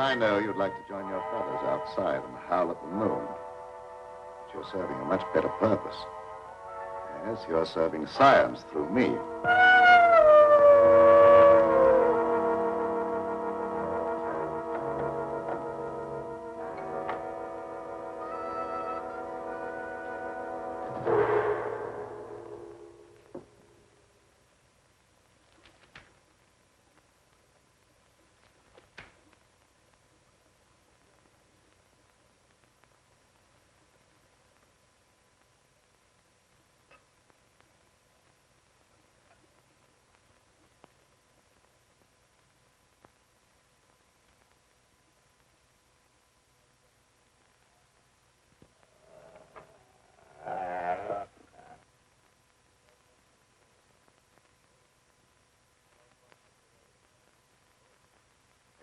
I know you'd like to join your brothers outside and howl at the moon. But you're serving a much better purpose. Yes, you're serving science through me.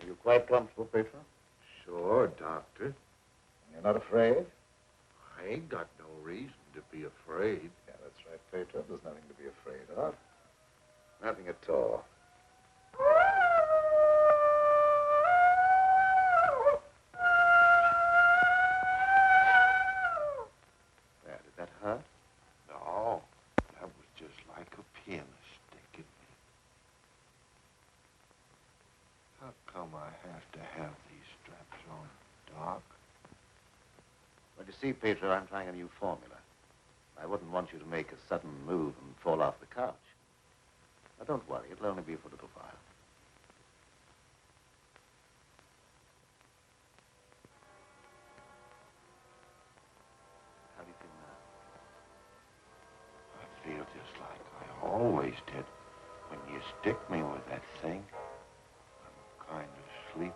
Are you quite comfortable, Pedro? Sure, Doctor. You're not afraid? I ain't got no reason to be afraid. Yeah, that's right, Pedro. There's nothing to be afraid of. Nothing at all. There, did that hurt? No, that was just like a pin sticking me. How come I have to have these straps on, Doc? Well, you see, Pedro, I'm trying a new formula. I wouldn't want you to make a sudden move and fall off the couch. Now, don't worry. It'll only be for a little while. How do you feel now? I feel just like I always did. When you stick me with that thing, I'm kind of sleepy.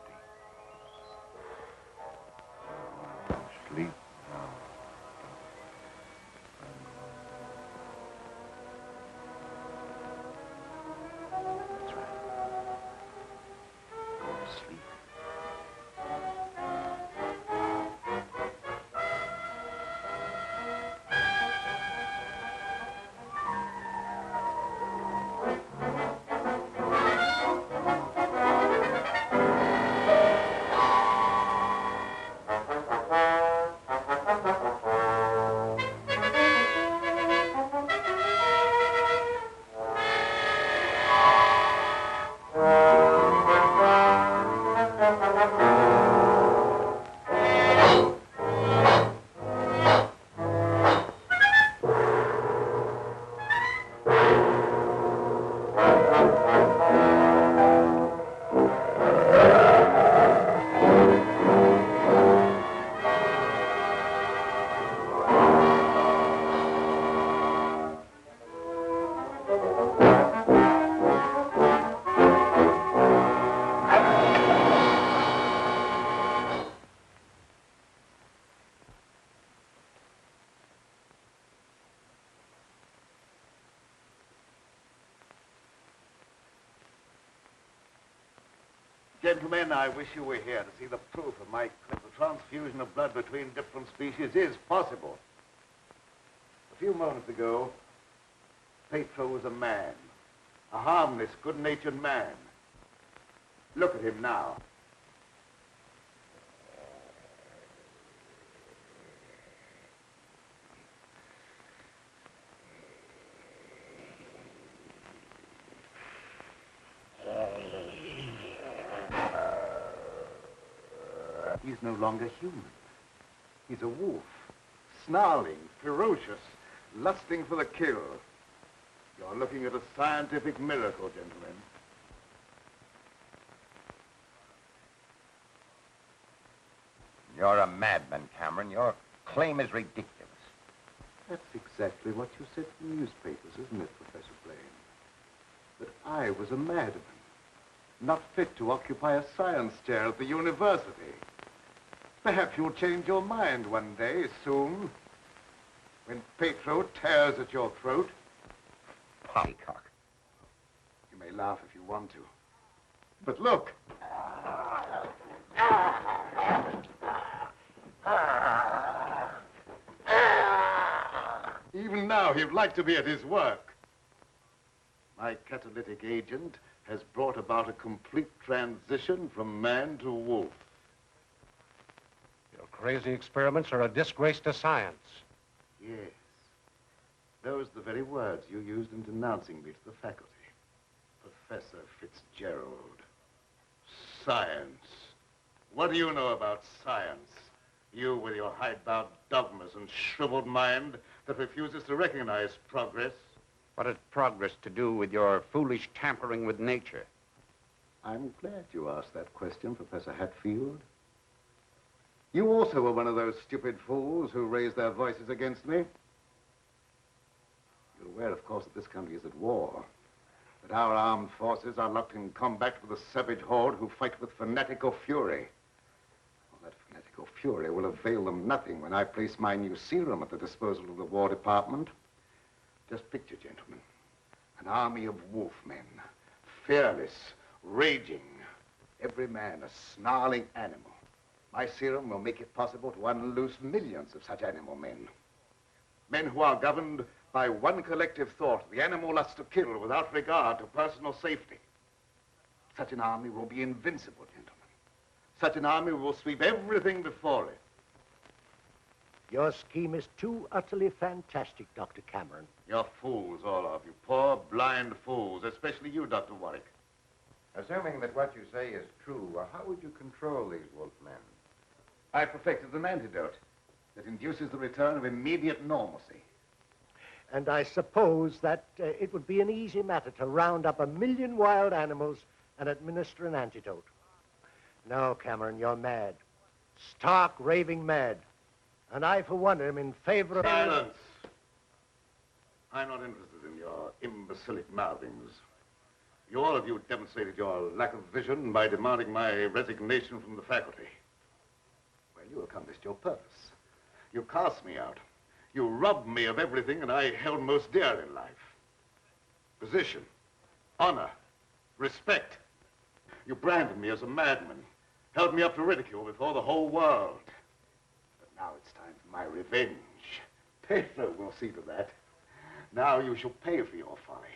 I want to sleep now. That's right. Go to sleep. Gentlemen, I wish you were here to see the proof of my claim. The transfusion of blood between different species is possible. A few moments ago, Pedro was a man. A harmless, good-natured man. Look at him now. He's no longer human. He's a wolf, snarling, ferocious, lusting for the kill. You're looking at a scientific miracle, gentlemen. You're a madman, Cameron. Your claim is ridiculous. That's exactly what you said in the newspapers, isn't it, Professor Blaine? That I was a madman, not fit to occupy a science chair at the university. Perhaps you'll change your mind one day, soon, when Pedro tears at your throat. Poppycock. You may laugh if you want to. But look. Even now, he'd like to be at his work. My catalytic agent has brought about a complete transition from man to wolf. crazy experiments are a disgrace to science. Yes. Those are the very words you used in denouncing me to the faculty. Professor Fitzgerald. Science. What do you know about science? You with your hidebound dogmas and shriveled mind that refuses to recognize progress. What has progress to do with your foolish tampering with nature? I'm glad you asked that question, Professor Hatfield. You also were one of those stupid fools who raised their voices against me. You're aware, of course, that this country is at war. That our armed forces are locked in combat with a savage horde who fight with fanatical fury. Well, that fanatical fury will avail them nothing when I place my new serum at the disposal of the War Department. Just picture, gentlemen, an army of wolfmen, fearless, raging, every man a snarling animal. My serum will make it possible to unloose millions of such animal men. Men who are governed by one collective thought, the animal lust to kill without regard to personal safety. Such an army will be invincible, gentlemen. Such an army will sweep everything before it. Your scheme is too utterly fantastic, Dr. Cameron. You're fools, all of you. Poor, blind fools, especially you, Dr. Warwick. Assuming that what you say is true, how would you control these wolfmen? I perfected an antidote that induces the return of immediate normalcy. And I suppose that it would be an easy matter to round up 1,000,000 wild animals and administer an antidote. No, Cameron, you're mad. Stark, raving mad. And I, for one, am in favor of... Silence! I'm not interested in your imbecilic mouthings. You all of you demonstrated your lack of vision by demanding my resignation from the faculty. Well, you accomplished your purpose. You cast me out. You robbed me of everything that I held most dear in life. Position, honor, respect. You branded me as a madman, held me up to ridicule before the whole world. But now it's time for my revenge. Pedro will see to that. Now you shall pay for your folly.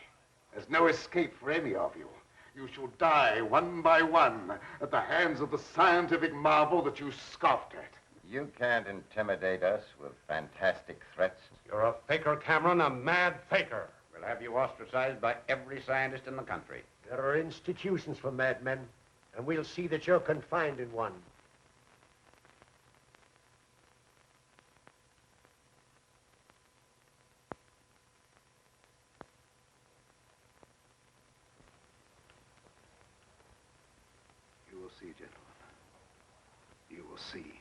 There's no escape for any of you. You shall die one by one at the hands of the scientific marvel that you scoffed at. You can't intimidate us with fantastic threats. You're a faker, Cameron, a mad faker. We'll have you ostracized by every scientist in the country. There are institutions for madmen, and we'll see that you're confined in one. You will see, gentlemen. You will see.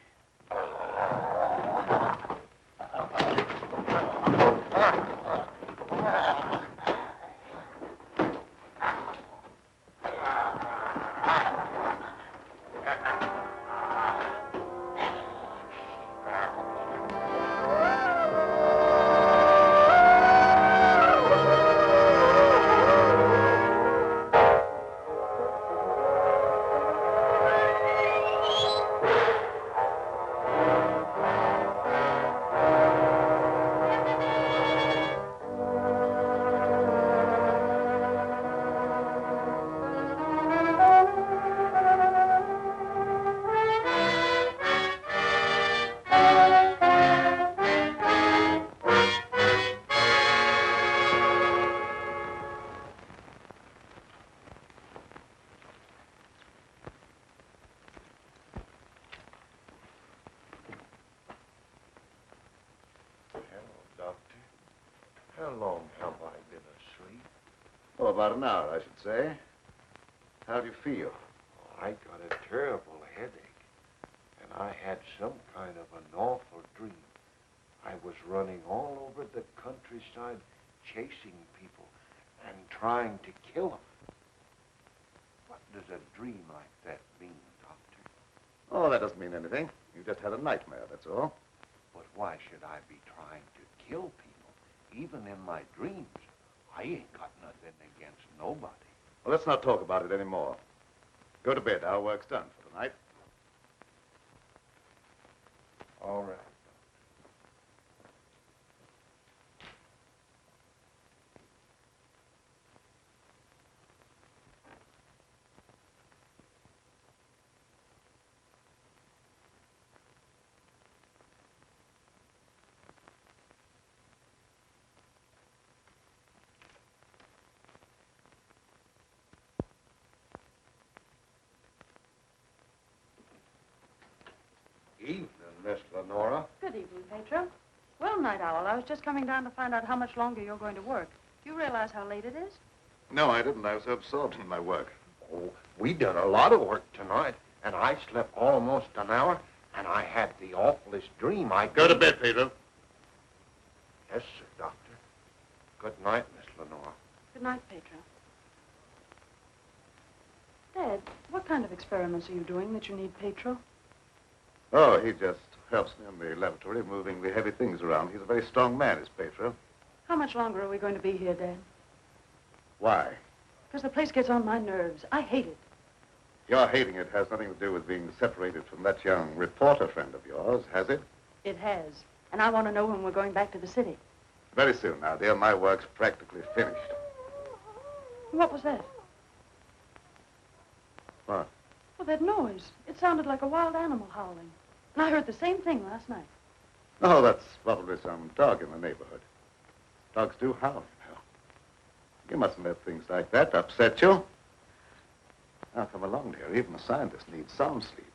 How long have I been asleep? Oh, about an hour, I should say. How do you feel? I got a terrible headache, and I had some kind of an awful dream. I was running all over the countryside, chasing people and trying to kill them. What does a dream like that mean, Doctor? Oh, that doesn't mean anything. You just had a nightmare, that's all. But why should I be trying to kill people? Even in my dreams, I ain't got nothing against nobody. Well, let's not talk about it anymore. Go to bed. Our work's done for tonight. All right. Good evening, Pedro. Well, Night Owl, I was just coming down to find out how much longer you're going to work. Do you realize how late it is? No, I didn't. I was so absorbed in my work. Oh, we done a lot of work tonight, and I slept almost an hour, and I had the awfulest dream. Go to bed, Pedro. Yes, sir, Doctor. Good night, Miss Lenore. Good night, Pedro. Dad, what kind of experiments are you doing that you need Pedro? Oh, he just helps me in the laboratory, moving the heavy things around. He's a very strong man, is Pedro. How much longer are we going to be here, Dad? Why? Because the place gets on my nerves. I hate it. Your hating it has nothing to do with being separated from that young reporter friend of yours, has it? It has. And I want to know when we're going back to the city. Very soon now, dear. My work's practically finished. What was that? What? Well, that noise. It sounded like a wild animal howling. And I heard the same thing last night. Oh, that's probably some dog in the neighborhood. Dogs do howl, you know. You mustn't let things like that upset you. Now, come along, dear. Even a scientist needs sound sleep.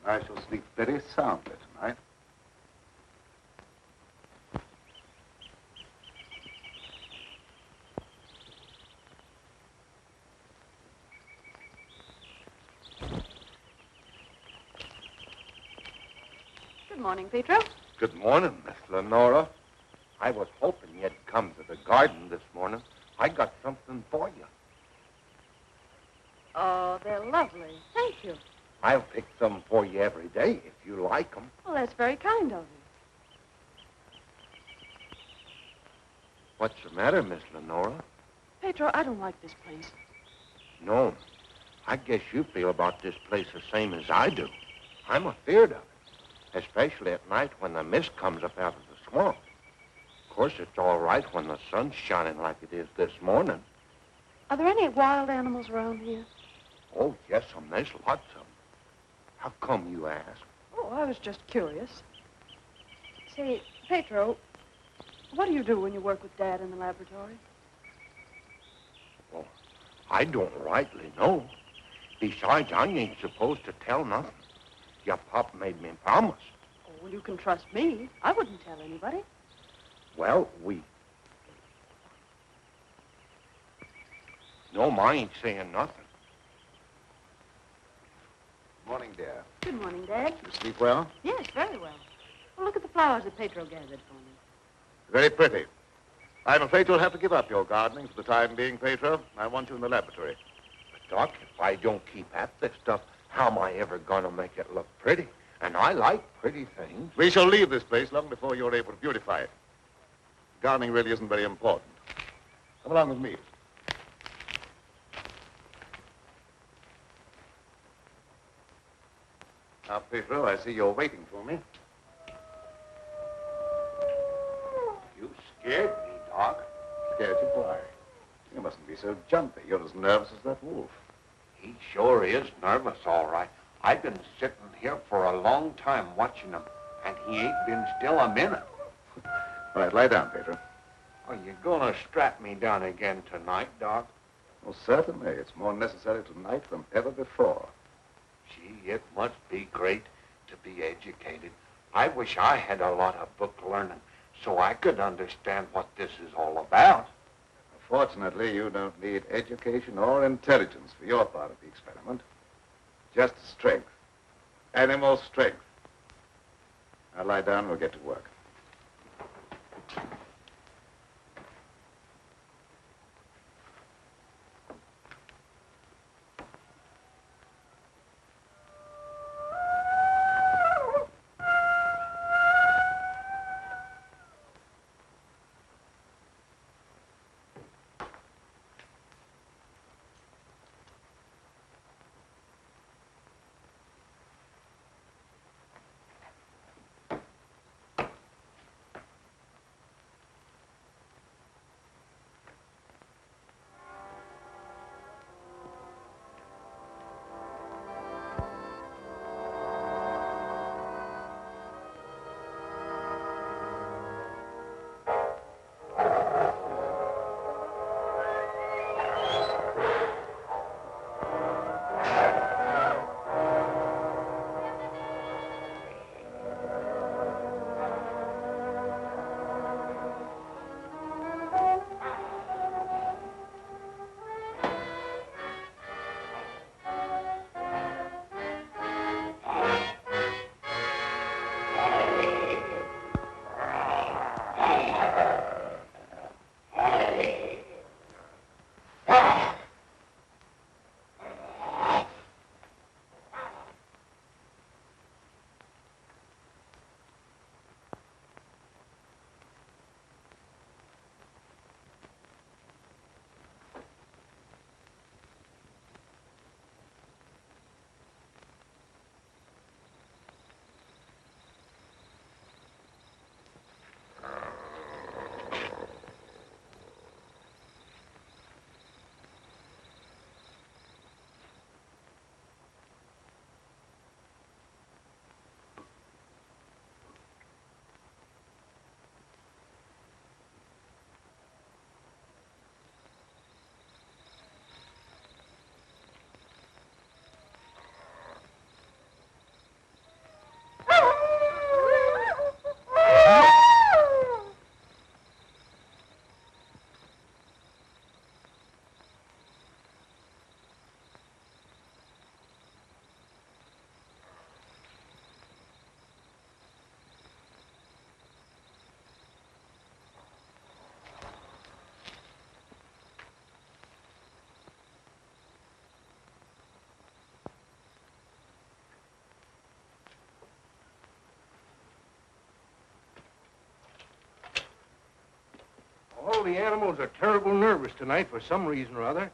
And I shall sleep very soundly tonight. Good morning, Pedro. Good morning, Miss Lenora. I was hoping you'd come to the garden this morning. I got something for you. Oh, they're lovely. Thank you. I'll pick some for you every day if you like them. Well, that's very kind of you. What's the matter, Miss Lenora? Pedro, I don't like this place. No. I guess you feel about this place the same as I do. I'm afeard of it, especially at night when the mist comes up out of the swamp. Of course, it's all right when the sun's shining like it is this morning. Are there any wild animals around here? Oh, yes, there's lots of them. How come you ask? Oh, I was just curious. Say, Pedro, what do you do when you work with Dad in the laboratory? Well, I don't rightly know. Besides, I ain't supposed to tell nothing. Your pop made me promise. Oh, well, you can trust me. I wouldn't tell anybody. Well, No, I ain't saying nothing. Morning, dear. Good morning, Dad. You sleep well? Yes, very well. Well, look at the flowers that Pedro gathered for me. Very pretty. I'm afraid you'll have to give up your gardening for the time being, Pedro. I want you in the laboratory. But, Doc, if I don't keep at this stuff, how am I ever going to make it look pretty? And I like pretty things. We shall leave this place long before you're able to beautify it. Gardening really isn't very important. Come along with me. Now, Pedro, I see you're waiting for me. You scared me, Doc. Scared you? Why? You mustn't be so jumpy. You're as nervous as that wolf. He sure is nervous, all right. I've been sitting here for a long time watching him, and he ain't been still a minute. All right, lie down, Pedro. Are you going to strap me down again tonight, Doc? Well, certainly. It's more necessary tonight than ever before. Gee, it must be great to be educated. I wish I had a lot of book learning so I could understand what this is all about. Fortunately, you don't need education or intelligence for your part of the experiment. Just strength. Animal strength. Now lie down and we'll get to work. the animals are terrible nervous tonight for some reason or other.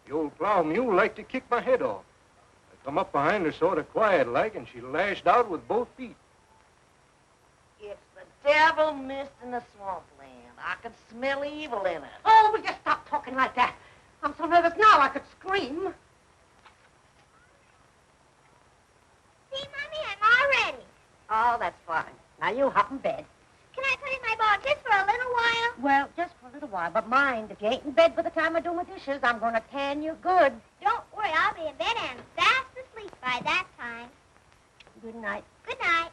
The old plow mule liked to kick my head off. I come up behind her sort of quiet-like, and she lashed out with both feet. It's the devil mist in the swampland. I could smell evil in it. Oh, will you stop talking like that? I'm so nervous now I could scream. See, Mommy, I'm all ready. Oh, that's fine. Now you hop in bed. Can I put in my ball just for a little while? Well, just for a little while, but mind, if you ain't in bed by the time I do my dishes, I'm going to tan you good. Don't worry, I'll be in bed and fast asleep by that time. Good night. Good night.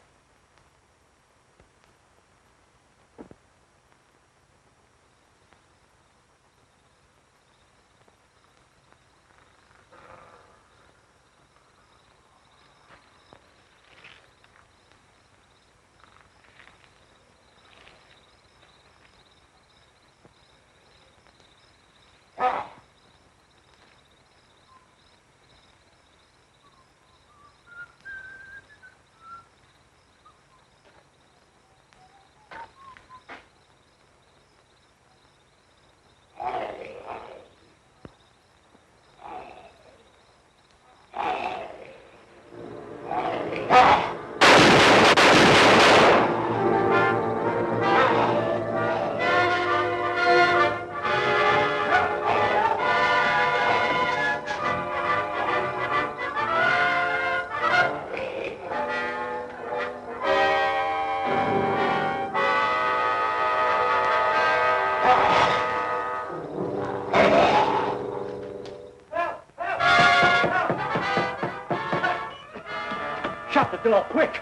Shut the door, quick!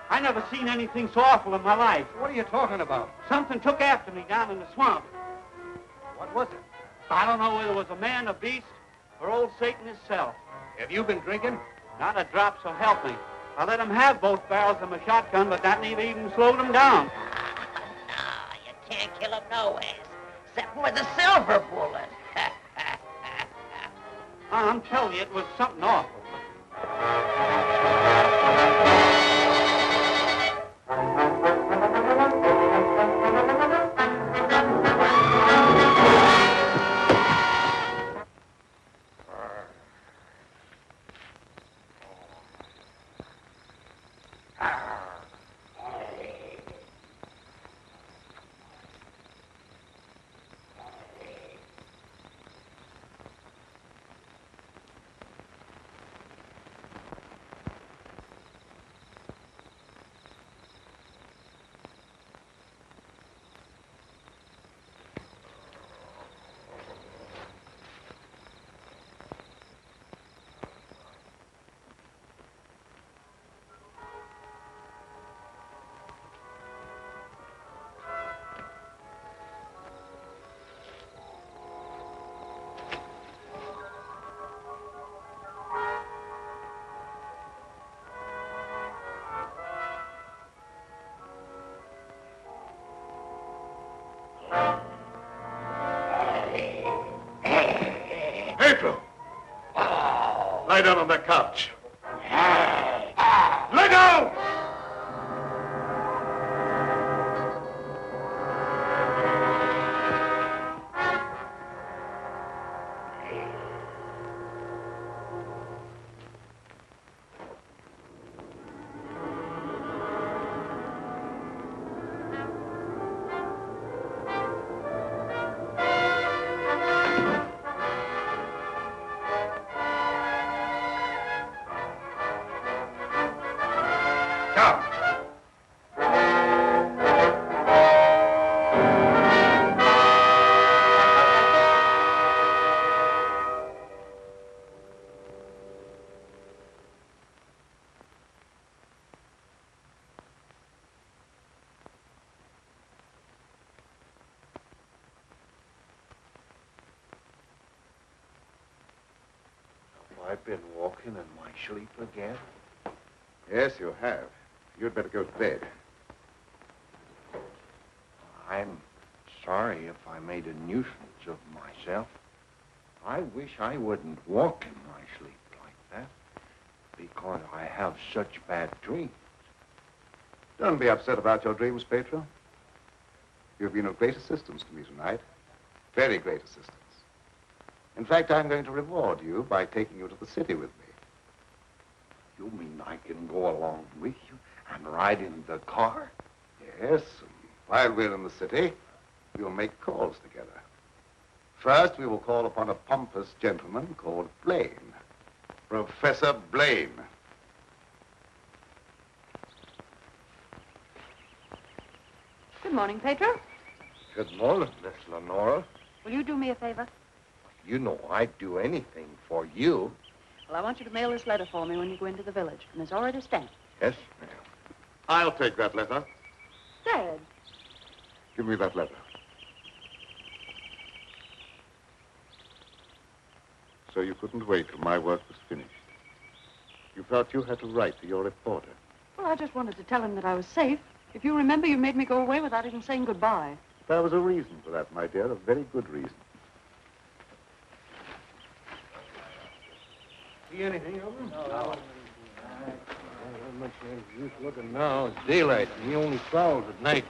I never seen anything so awful in my life. What are you talking about? Something took after me down in the swamp. What was it? I don't know whether it was a man, a beast, or old Satan himself. Have you been drinking? Not a drop, so help me. I let him have both barrels of my shotgun, but that never even slowed him down. No, you can't kill him nowhere, except with a silver bullet. I'm telling you, it was something awful. Pedro! Lie down on that couch. Lie down! I've been walking in my sleep again. Yes, you have. You'd better go to bed. I'm sorry if I made a nuisance of myself. I wish I wouldn't walk in my sleep like that, because I have such bad dreams. Don't be upset about your dreams, Pedro. You've been of great assistance to me tonight. Very great assistance. In fact, I'm going to reward you by taking you to the city with me. You mean I can go along with you and ride in the car? Yes, and while we're in the city, we'll make calls together. First, we will call upon a pompous gentleman called Blaine. Professor Blaine. Good morning, Pedro. Good morning, Miss Lenora. Will you do me a favor? You know I'd do anything for you. Well, I want you to mail this letter for me when you go into the village, and it's already stamped. Yes, ma'am. I'll take that letter. Dad. Give me that letter. So you couldn't wait till my work was finished. You felt you had to write to your reporter. Well, I just wanted to tell him that I was safe. If you remember, you made me go away without even saying goodbye. There was a reason for that, my dear, a very good reason. See anything of him? No. Not much use looking now. It's daylight, and he only prowls at night.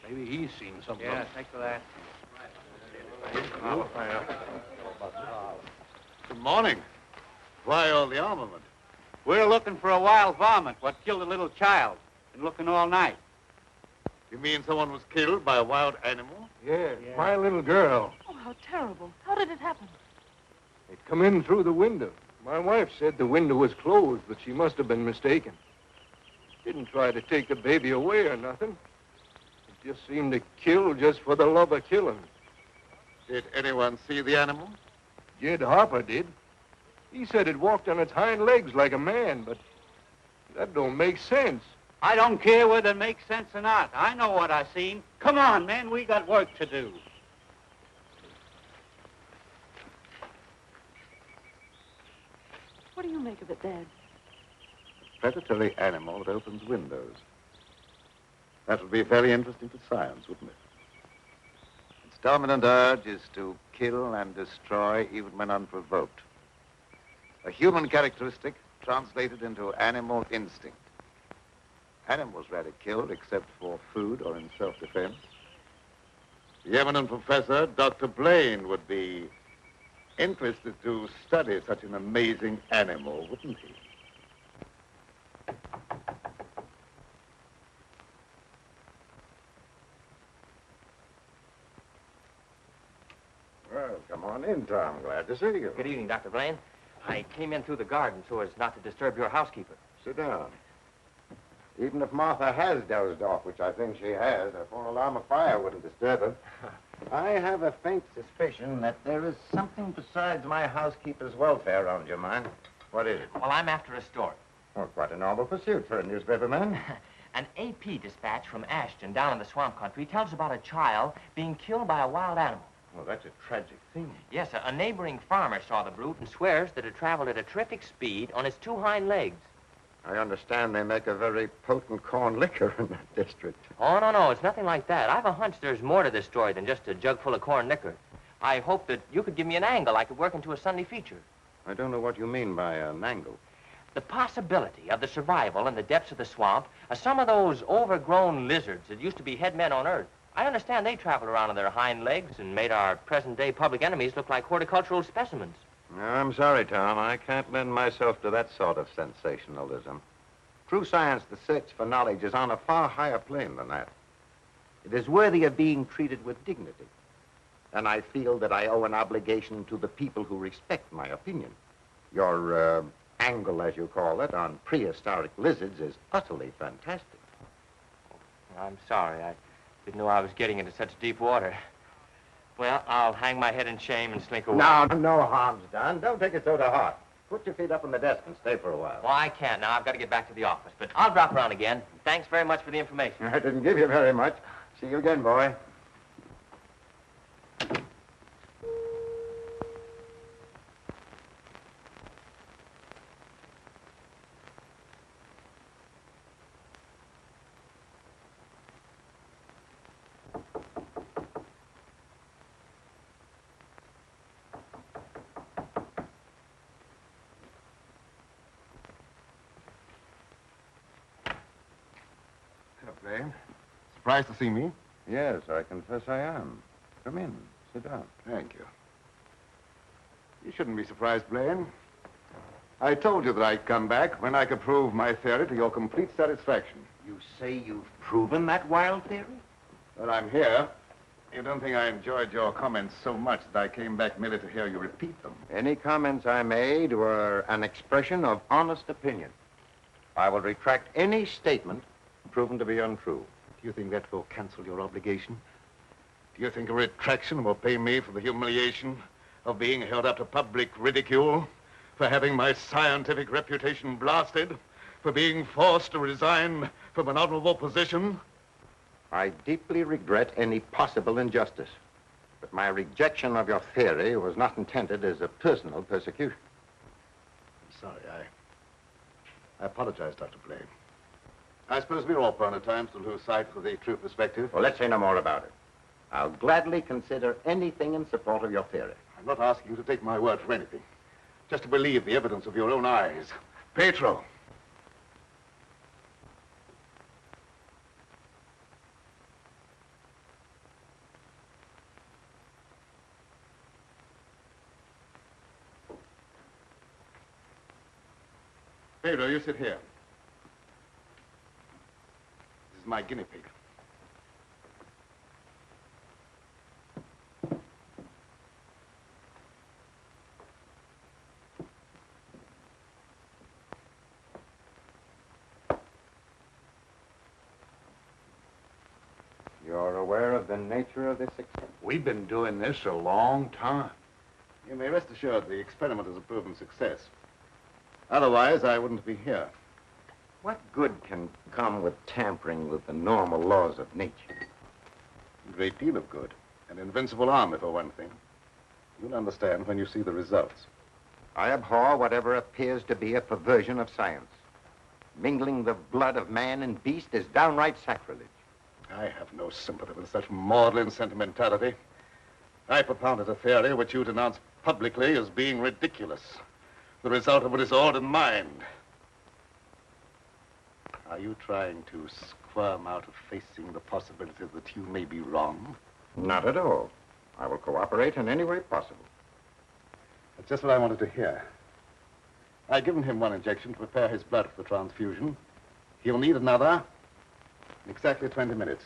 Maybe he's seen something. Yeah, thanks for that. Good morning. Why all the armament? We're looking for a wild varmint what killed a little child. Been looking all night. You mean someone was killed by a wild animal? Yeah, my little girl. Oh, how terrible. How did it happen? It come in through the window. My wife said the window was closed, but she must have been mistaken. Didn't try to take the baby away or nothing. It just seemed to kill just for the love of killing. Did anyone see the animal? Jed Harper did. He said it walked on its hind legs like a man, but that don't make sense. I don't care whether it makes sense or not. I know what I seen. Come on, man, we got work to do. What do you make of it, Dad? Predatory animal that opens windows. That would be very interesting to science, wouldn't it? Its dominant urge is to kill and destroy even when unprovoked. A human characteristic translated into animal instinct. Animals rarely killed except for food or in self-defense. The eminent professor, Dr. Blaine, would be interested to study such an amazing animal, wouldn't he? Well, come on in, Tom. Glad to see you. Good evening, Dr. Blaine. I came in through the garden so as not to disturb your housekeeper. Sit down. Even if Martha has dozed off, which I think she has, a full alarm of fire wouldn't disturb her. I have a faint suspicion that there is something besides my housekeeper's welfare on your mind. What is it? Well, I'm after a story. Well, quite a novel pursuit for a newspaperman. An AP dispatch from Ashton down in the swamp country tells about a child being killed by a wild animal. Well, that's a tragic thing. Yes, a neighboring farmer saw the brute and swears that it traveled at a terrific speed on its two hind legs. I understand they make a very potent corn liquor in that district. Oh, no, it's nothing like that. I've a hunch there's more to this story than just a jug full of corn liquor. I hope that you could give me an angle I could work into a Sunday feature. I don't know what you mean by an angle. The possibility of the survival in the depths of the swamp of some of those overgrown lizards that used to be head men on Earth. I understand they traveled around on their hind legs and made our present-day public enemies look like horticultural specimens. No, I'm sorry, Tom. I can't lend myself to that sort of sensationalism. True science, the search for knowledge, is on a far higher plane than that. It is worthy of being treated with dignity. And I feel that I owe an obligation to the people who respect my opinion. Your angle, as you call it, on prehistoric lizards is utterly fantastic. I'm sorry. I didn't know I was getting into such deep water. Well, I'll hang my head in shame and slink away. No, no harm's done. Don't take it so to heart. Put your feet up on the desk and stay for a while. Well, I can't now. I've got to get back to the office. But I'll drop around again. Thanks very much for the information. I didn't give you very much. See you again, boy. Blaine. Surprised to see me? Yes, I confess I am. Come in. Sit down. Thank you. You shouldn't be surprised, Blaine. I told you that I'd come back when I could prove my theory to your complete satisfaction. You say you've proven that wild theory? Well, I'm here. You don't think I enjoyed your comments so much that I came back merely to hear you repeat them? Any comments I made were an expression of honest opinion. I will retract any statement proven to be untrue. Do you think that will cancel your obligation? Do you think a retraction will pay me for the humiliation of being held up to public ridicule, for having my scientific reputation blasted, for being forced to resign from an honorable position? I deeply regret any possible injustice, but my rejection of your theory was not intended as a personal persecution. I'm sorry. I apologize, Dr. Blaine. I suppose we're all prone at times to lose sight of the true perspective. Well, let's say no more about it. I'll gladly consider anything in support of your theory. I'm not asking you to take my word for anything. Just to believe the evidence of your own eyes. Pedro. Pedro, you sit here. This is my guinea pig. You're aware of the nature of this experiment? We've been doing this a long time. You may rest assured the experiment is a proven success. Otherwise, I wouldn't be here. What good can come with tampering with the normal laws of nature? A great deal of good. An invincible army, for one thing. You'll understand when you see the results. I abhor whatever appears to be a perversion of science. Mingling the blood of man and beast is downright sacrilege. I have no sympathy with such maudlin sentimentality. I propounded a theory which you denounced publicly as being ridiculous. The result of a disordered mind. Are you trying to squirm out of facing the possibility that you may be wrong? Not at all. I will cooperate in any way possible. That's just what I wanted to hear. I've given him one injection to prepare his blood for the transfusion. He'll need another in exactly 20 minutes.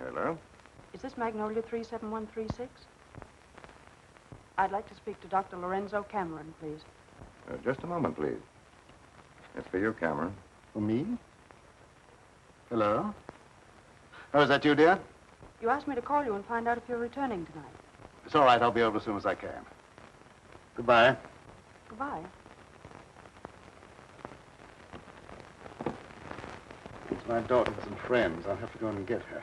Hello? Is this Magnolia 37136? I'd like to speak to Dr. Lorenzo Cameron, please. Just a moment, please. It's for you, Cameron. For me? Hello? Oh, is that you, dear? You asked me to call you and find out if you're returning tonight. It's all right. I'll be over as soon as I can. Goodbye. Goodbye. It's my daughter with some friends. I'll have to go and get her.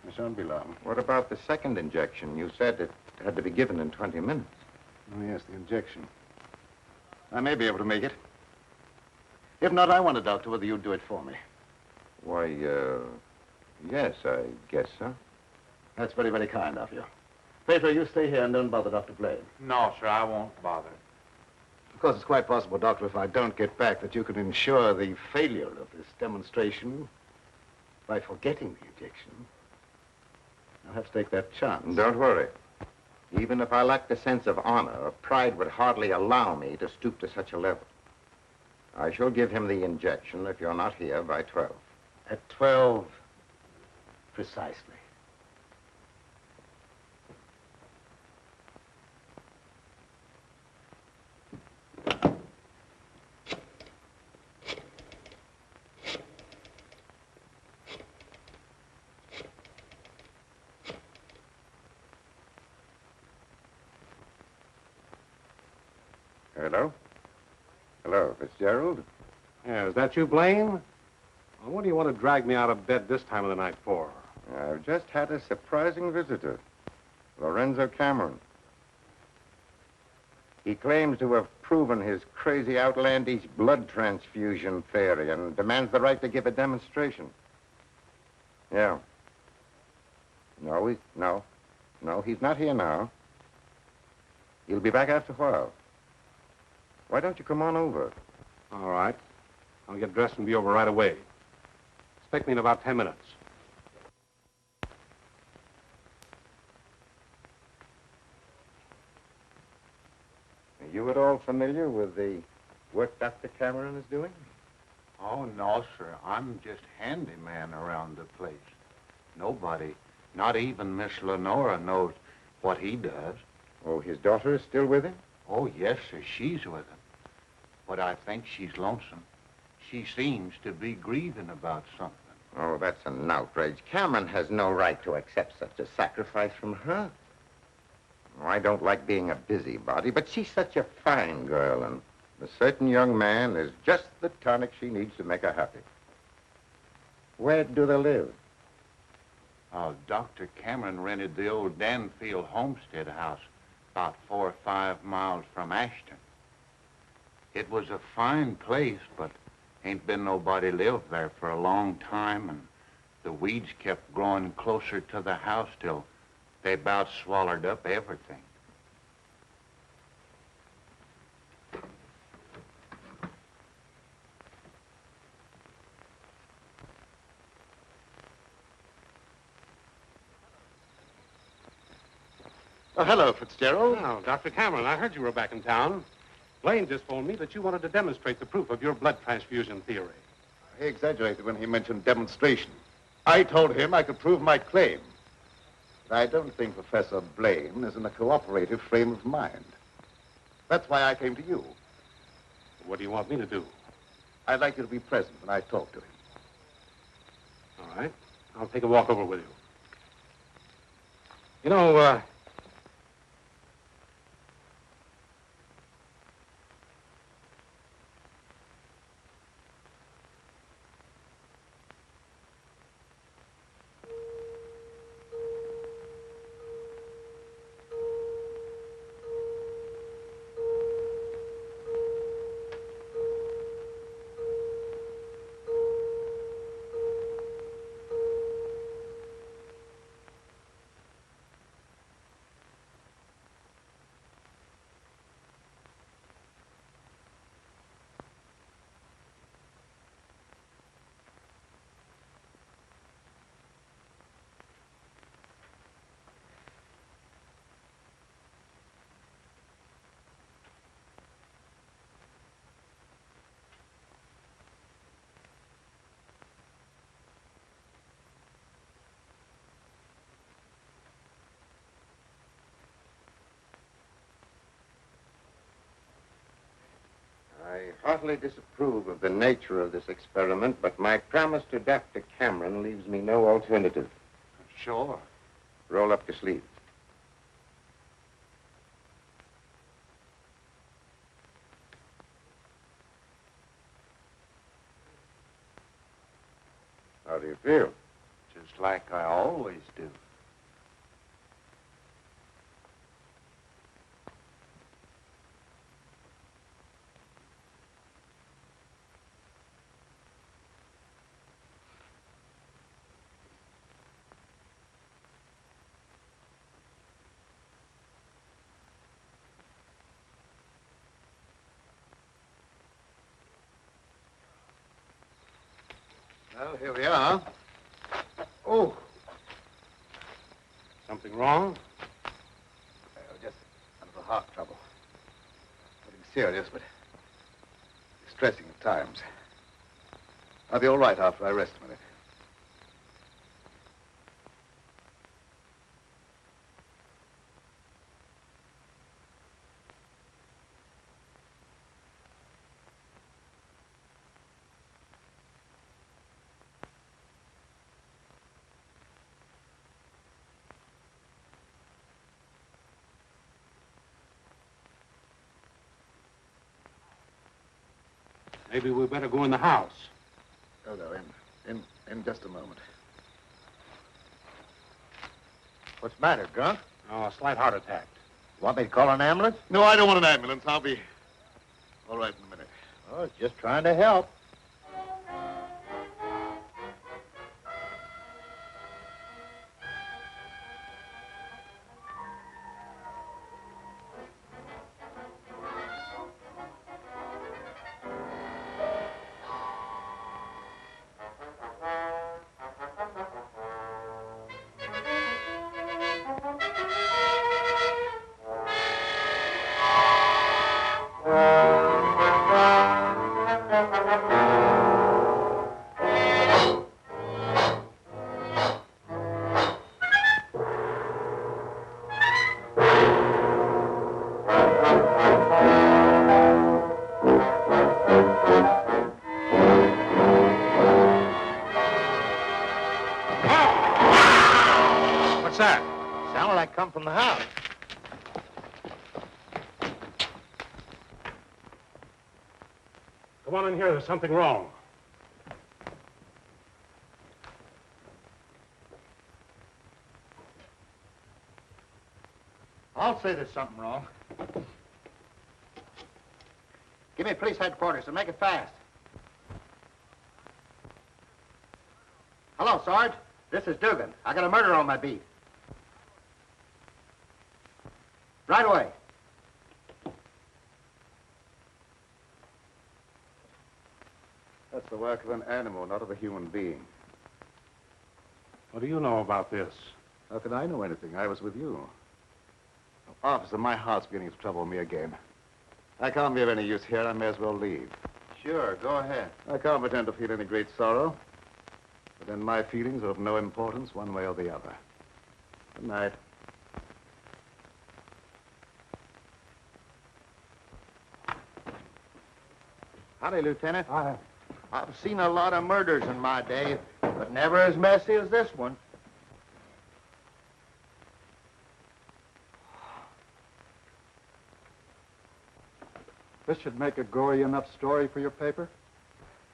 I shan't be long. What about the second injection? You said it had to be given in 20 minutes. Oh, yes, the injection. I may be able to make it. If not, I wonder, Doctor, whether you'd do it for me. Why, yes, I guess so. That's very, very kind of you. Pedro, you stay here and don't bother Dr. Blaine. No, sir, I won't bother. Of course, it's quite possible, Doctor, if I don't get back, that you could ensure the failure of this demonstration by forgetting the injection. I'll have to take that chance. Don't worry. Even if I lacked a sense of honor, pride would hardly allow me to stoop to such a level. I shall give him the injection if you're not here by 12. At 12, precisely. Hello? Hello, Fitzgerald? Yeah, is that you, Blaine? Well, what do you want to drag me out of bed this time of the night for? I've just had a surprising visitor, Lorenzo Cameron. He claims to have proven his crazy, outlandish blood transfusion theory and demands the right to give a demonstration. Yeah. No, he's not here now. He'll be back after a while. Why don't you come on over? All right. I'll get dressed and be over right away. Expect me in about 10 minutes. Are you at all familiar with the work Dr. Cameron is doing? Oh, no, sir. I'm just handyman around the place. Nobody, not even Miss Lenora, knows what he does. Oh, his daughter is still with him? Oh, yes, sir. She's with him. But I think she's lonesome. She seems to be grieving about something. Oh, that's an outrage. Cameron has no right to accept such a sacrifice from her. Oh, I don't like being a busybody, but she's such a fine girl, and a certain young man is just the tonic she needs to make her happy. Where do they live? Dr. Cameron rented the old Danfield homestead house about 4 or 5 miles from Ashton. It was a fine place, but ain't been nobody lived there for a long time, and the weeds kept growing closer to the house till they about swallowed up everything. Oh, hello, Fitzgerald. Oh, Dr. Cameron, I heard you were back in town. Blaine just told me that you wanted to demonstrate the proof of your blood transfusion theory. He exaggerated when he mentioned demonstration. I told him I could prove my claim. But I don't think Professor Blaine is in a cooperative frame of mind. That's why I came to you. What do you want me to do? I'd like you to be present when I talk to him. All right. I'll take a walk over with you. You know, I heartily disapprove of the nature of this experiment, but my promise to Dr. Cameron leaves me no alternative. Sure. Roll up your sleeves. How do you feel? Just like I always do. Well, here we are. Oh. Something wrong? Just a little heart trouble. Nothing serious, but distressing at times. I'll be all right after I rest a minute. Maybe we better go in the house. Oh, no, in just a moment. What's the matter, Grunt? Oh, a slight heart attack. Want me to call an ambulance? No, I don't want an ambulance. I'll be all right in a minute. Oh, it's just trying to help. that? Sounded like come from the house. Come on in here. There's something wrong. I'll say there's something wrong. Give me police headquarters and make it fast. Hello, Sarge. This is Dugan. I got a murder on my beat. Right away. That's the work of an animal, not of a human being. What do you know about this? How could I know anything? I was with you. Officer, my heart's beginning to trouble me again. I can't be of any use here. I may as well leave. Sure, go ahead. I can't pretend to feel any great sorrow. But then my feelings are of no importance one way or the other. Good night. Howdy, Lieutenant. I've seen a lot of murders in my day, but never as messy as this one. This should make a gory enough story for your paper?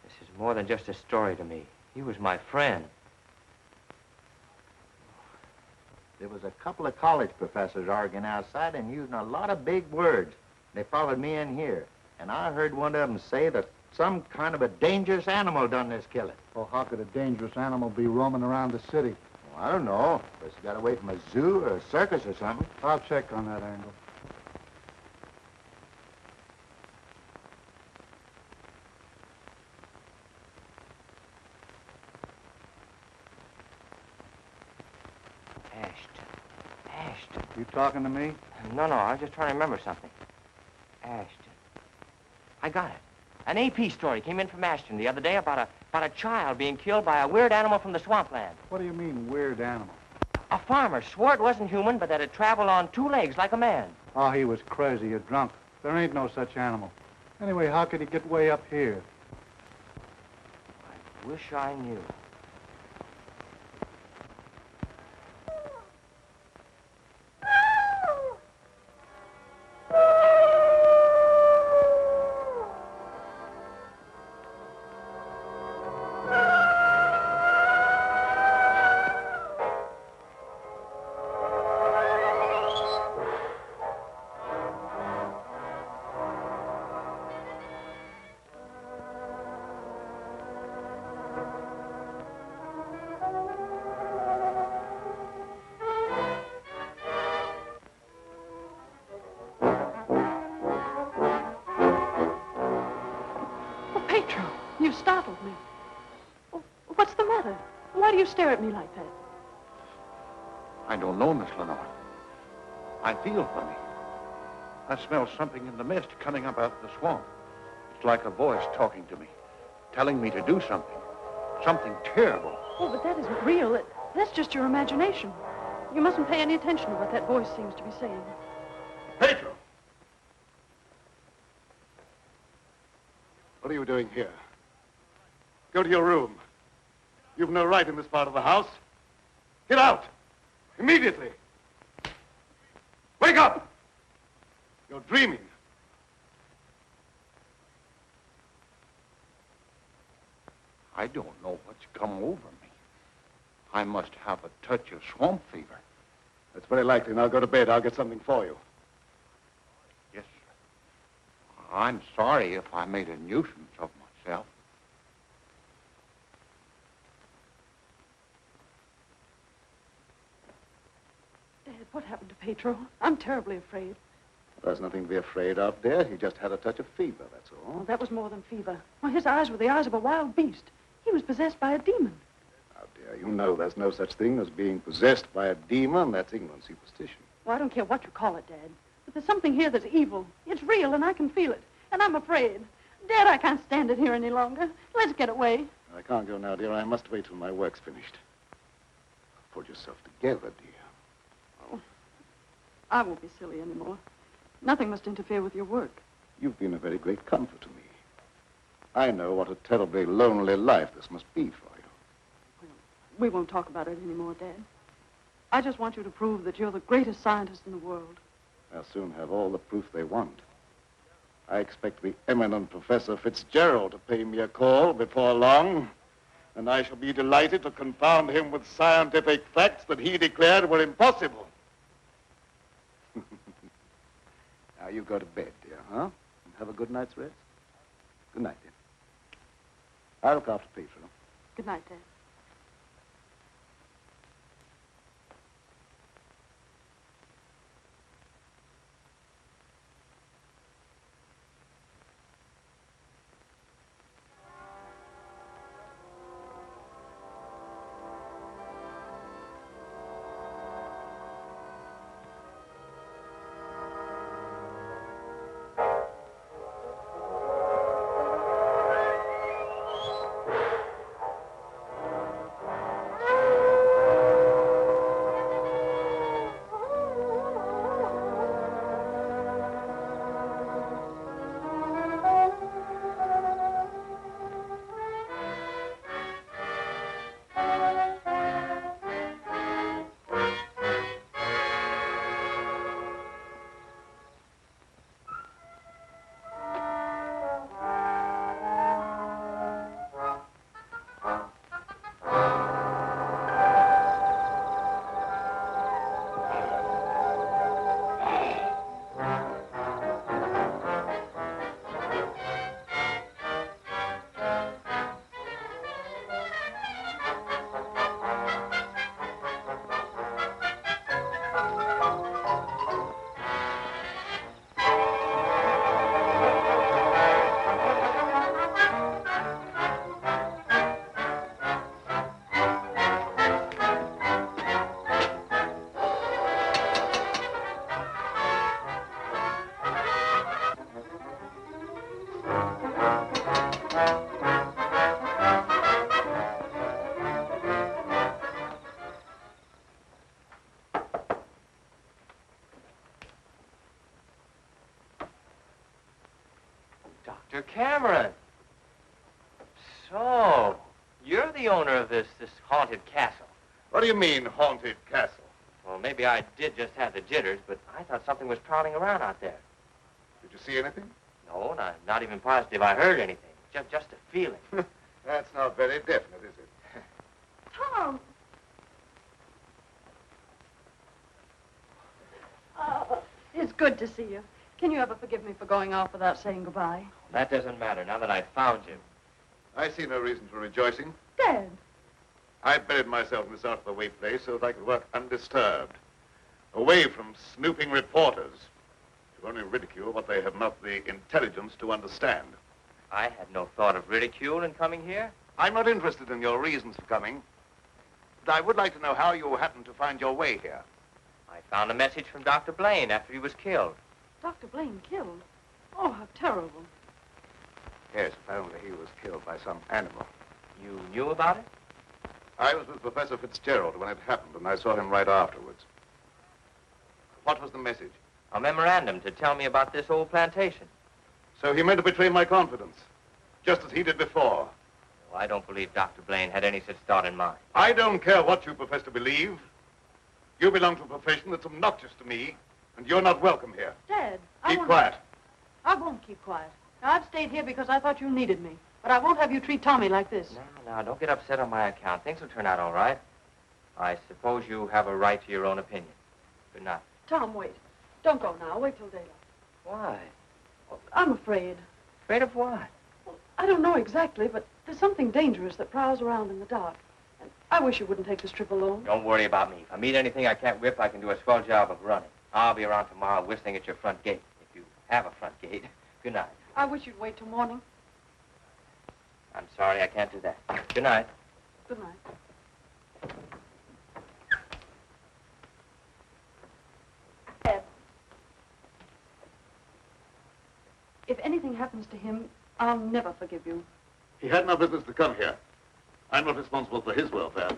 This is more than just a story to me. He was my friend. There was a couple of college professors arguing outside and using a lot of big words. They followed me in here, and I heard one of them say that some kind of a dangerous animal done this killing. Well, how could a dangerous animal be roaming around the city? Well, I don't know. Guess he got away from a zoo or a circus or something. I'll check on that angle. Ashton. You talking to me? No, I was just trying to remember something. Ashton. I got it. An AP story came in from Ashton the other day about a child being killed by a weird animal from the swampland. What do you mean, weird animal? A farmer swore it wasn't human, but that it traveled on 2 legs like a man. Oh, he was crazy or drunk. There ain't no such animal. Anyway, how could he get way up here? I wish I knew. You startled me. Oh, what's the matter? Why do you stare at me like that? I don't know, Miss Lenore. I feel funny. I smell something in the mist coming up out of the swamp. It's like a voice talking to me, telling me to do something. Something terrible. Oh, but that isn't real. That's just your imagination. You mustn't pay any attention to what that voice seems to be saying. Pedro! What are you doing here? Go to your room. You've no right in this part of the house. Get out! Immediately! Wake up! You're dreaming. I don't know what's come over me. I must have a touch of swamp fever. That's very likely. Now go to bed. I'll get something for you. Yes, sir. I'm sorry if I made a nuisance of myself. Dad, what happened to Pedro? I'm terribly afraid. There's nothing to be afraid of, dear. He just had a touch of fever, that's all. Oh, that was more than fever. Well, his eyes were the eyes of a wild beast. He was possessed by a demon. Now, dear, you know there's no such thing as being possessed by a demon. That's ignorant superstition. Well, I don't care what you call it, Dad. But there's something here that's evil. It's real, and I can feel it. And I'm afraid. Dad, I can't stand it here any longer. Let's get away. I can't go now, dear. I must wait till my work's finished. Pull yourself together, dear. Oh, I won't be silly anymore. Nothing must interfere with your work. You've been a very great comfort to me. I know what a terribly lonely life this must be for you. We won't talk about it anymore, Dad. I just want you to prove that you're the greatest scientist in the world. They'll soon have all the proof they want. I expect the eminent Professor Fitzgerald to pay me a call before long, and I shall be delighted to confound him with scientific facts that he declared were impossible. Now you go to bed, dear, huh? And have a good night's rest. Good night, dear. I'll look after Pedro. Good night, Dad. Dr. Cameron. So, you're the owner of this haunted castle. What do you mean, haunted castle? Well, maybe I did just have the jitters, but I thought something was prowling around out there. Did you see anything? No, not even positive I heard anything. Just a feeling. That's not very definite, is it? Tom! It's good to see you. Can you ever forgive me for going off without saying goodbye? That doesn't matter now that I've found you. I see no reason for rejoicing. Dad! I buried myself in this out-of-the-way place so that I could work undisturbed, away from snooping reporters who only ridicule what they have not the intelligence to understand. I had no thought of ridicule in coming here. I'm not interested in your reasons for coming, but I would like to know how you happened to find your way here. I found a message from Dr. Blaine after he was killed. Dr. Blaine killed? Oh, how terrible. Yes, apparently he was killed by some animal. You knew about it? I was with Professor Fitzgerald when it happened, and I saw him right afterwards. What was the message? A memorandum to tell me about this old plantation. So he meant to betray my confidence, just as he did before. Well, I don't believe Dr. Blaine had any such thought in mind. I don't care what you profess to believe. You belong to a profession that's obnoxious to me, and you're not welcome here. Dad, Keep quiet. I won't keep quiet. Now, I've stayed here because I thought you needed me. But I won't have you treat Tommy like this. No, don't get upset on my account. Things will turn out all right. I suppose you have a right to your own opinion. Good night. Tom, wait. Don't go now. Wait till daylight. Why? Well, I'm afraid. Afraid of what? Well, I don't know exactly, but there's something dangerous that prowls around in the dark. And I wish you wouldn't take this trip alone. Don't worry about me. If I meet anything I can't whip, I can do a swell job of running. I'll be around tomorrow whistling at your front gate, if you have a front gate. Good night. I wish you'd wait till morning. I'm sorry, I can't do that. Good night. Good night. Ed, if anything happens to him, I'll never forgive you. He had no business to come here. I'm not responsible for his welfare.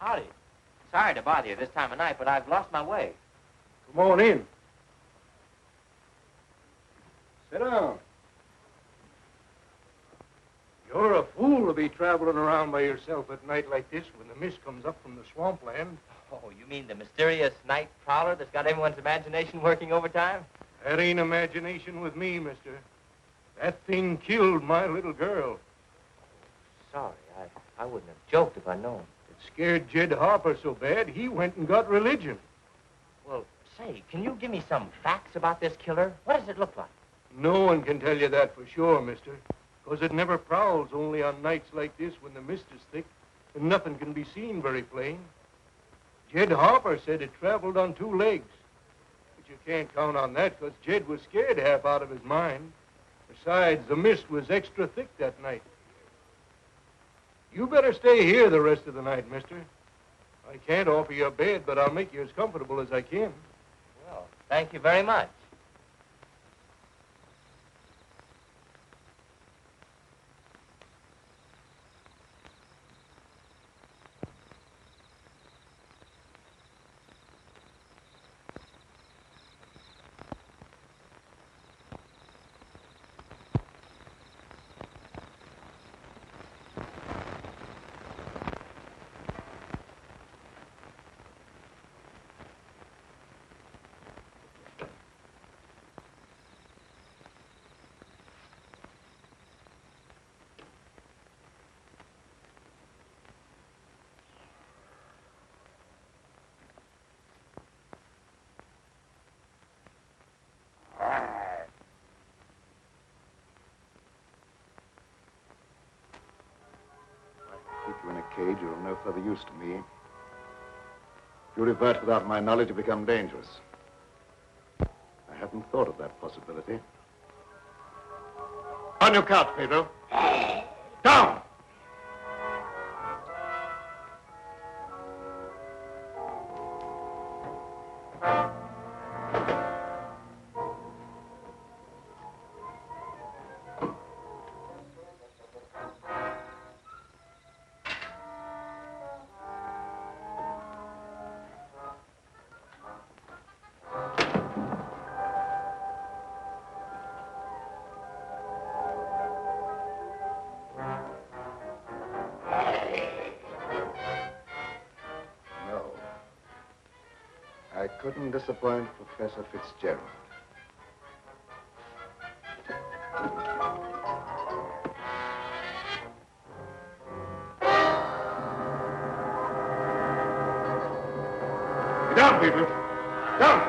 Howdy. Sorry to bother you this time of night, but I've lost my way. Come on in. Sit down. You're a fool to be traveling around by yourself at night like this when the mist comes up from the swampland. Oh, you mean the mysterious night prowler that's got everyone's imagination working overtime? That ain't imagination with me, mister. That thing killed my little girl. Sorry, I wouldn't have joked if I'd known. It scared Jed Harper so bad, he went and got religion. Well, say, can you give me some facts about this killer? What does it look like? No one can tell you that for sure, mister. Because it never prowls only on nights like this when the mist is thick and nothing can be seen very plain. Jed Harper said it traveled on 2 legs. But you can't count on that because Jed was scared half out of his mind. Besides, the mist was extra thick that night. You better stay here the rest of the night, mister. I can't offer you a bed, but I'll make you as comfortable as I can. Well, thank you very much. Keep you in a cage, you're of no further use to me. If you revert without my knowledge, you become dangerous. I hadn't thought of that possibility. On your couch, Pedro. Down! I couldn't disappoint Professor Fitzgerald. Get down, people. Down!